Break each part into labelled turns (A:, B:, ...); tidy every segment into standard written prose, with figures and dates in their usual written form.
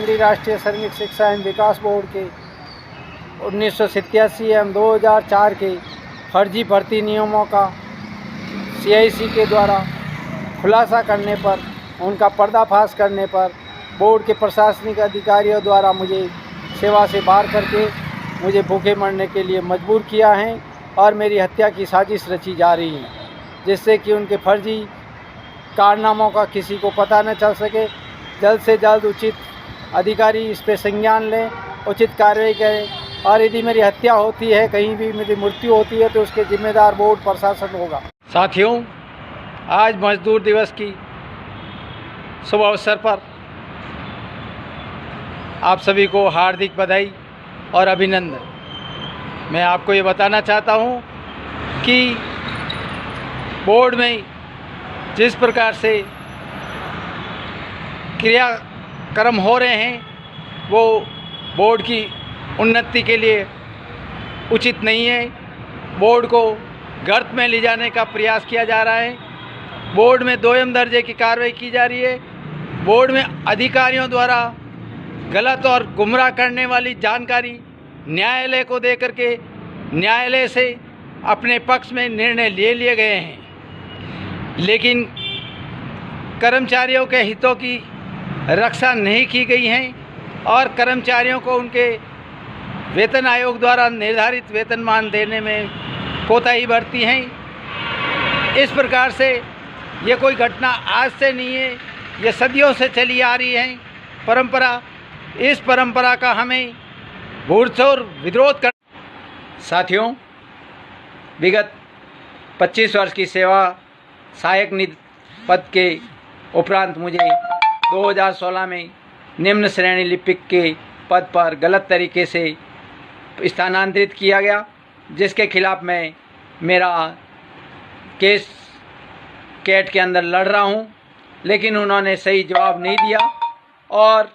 A: केंद्रीय राष्ट्रीय श्रमिक शिक्षा एवं विकास बोर्ड के 1987 एवं 2004 के फर्जी भर्ती नियमों का CIC के द्वारा खुलासा करने पर, उनका पर्दाफाश करने पर बोर्ड के प्रशासनिक अधिकारियों द्वारा मुझे सेवा से बाहर करके मुझे भूखे मरने के लिए मजबूर किया है और मेरी हत्या की साजिश रची जा रही है, जिससे कि उनके फर्जी कारनामों का किसी को पता न चल सके। जल्द से जल्द उचित अधिकारी इस पर संज्ञान लें, उचित कार्रवाई करें और यदि मेरी हत्या होती है, कहीं भी मेरी मृत्यु होती है, तो उसके जिम्मेदार बोर्ड प्रशासन होगा। साथियों, आज मजदूर दिवस की शुभ अवसर पर आप सभी को हार्दिक बधाई और अभिनंदन। मैं आपको ये बताना चाहता हूँ कि बोर्ड में जिस प्रकार से क्रियाक्रम हो रहे हैं, वो बोर्ड की उन्नति के लिए उचित नहीं है। बोर्ड को गर्त में ले जाने का प्रयास किया जा रहा है। बोर्ड में दोयम दर्जे की कार्रवाई की जा रही है। बोर्ड में अधिकारियों द्वारा गलत और गुमराह करने वाली जानकारी न्यायालय को दे करके न्यायालय से अपने पक्ष में निर्णय ले लिए गए हैं, लेकिन कर्मचारियों के हितों की रक्षा नहीं की गई है और कर्मचारियों को उनके वेतन आयोग द्वारा निर्धारित वेतनमान देने में कोताही बरती है। इस प्रकार से ये कोई घटना आज से नहीं है, ये सदियों से चली आ रही है परंपरा। इस परंपरा का हमें भूरचोर विरोध कर। साथियों, विगत 25 वर्ष की सेवा सहायक निधि पद के उपरांत मुझे 2016 में निम्न श्रेणी लिपिक के पद पर गलत तरीके से स्थानांतरित किया गया, जिसके खिलाफ मैं मेरा केस कैट के अंदर लड़ रहा हूं, लेकिन उन्होंने सही जवाब नहीं दिया और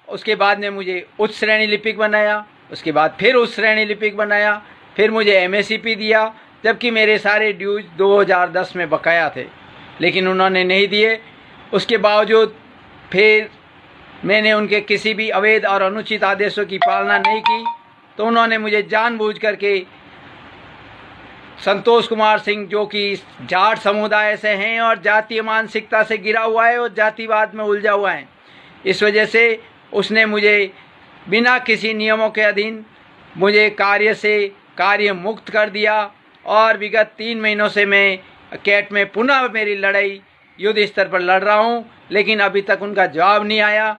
A: उसके बाद में मुझे उच्च श्रेणी लिपिक बनाया, उसके बाद फिर उच्च श्रेणी लिपिक बनाया, फिर मुझे MACP दिया, जबकि मेरे सारे ड्यूज 2010 में बकाया थे, लेकिन उन्होंने नहीं दिए। उसके बावजूद फिर मैंने उनके किसी भी अवैध और अनुचित आदेशों की पालना नहीं की, तो उन्होंने मुझे जानबूझ करके संतोष कुमार सिंह, जो कि जाट समुदाय से हैं और जातीय मानसिकता से गिरा हुआ है और जातिवाद में उलझा हुआ है, इस वजह से उसने मुझे बिना किसी नियमों के अधीन मुझे कार्य मुक्त कर दिया और विगत 3 महीनों से मैं कैट में पुनः मेरी लड़ाई युद्ध स्तर पर लड़ रहा हूं, लेकिन अभी तक उनका जवाब नहीं आया।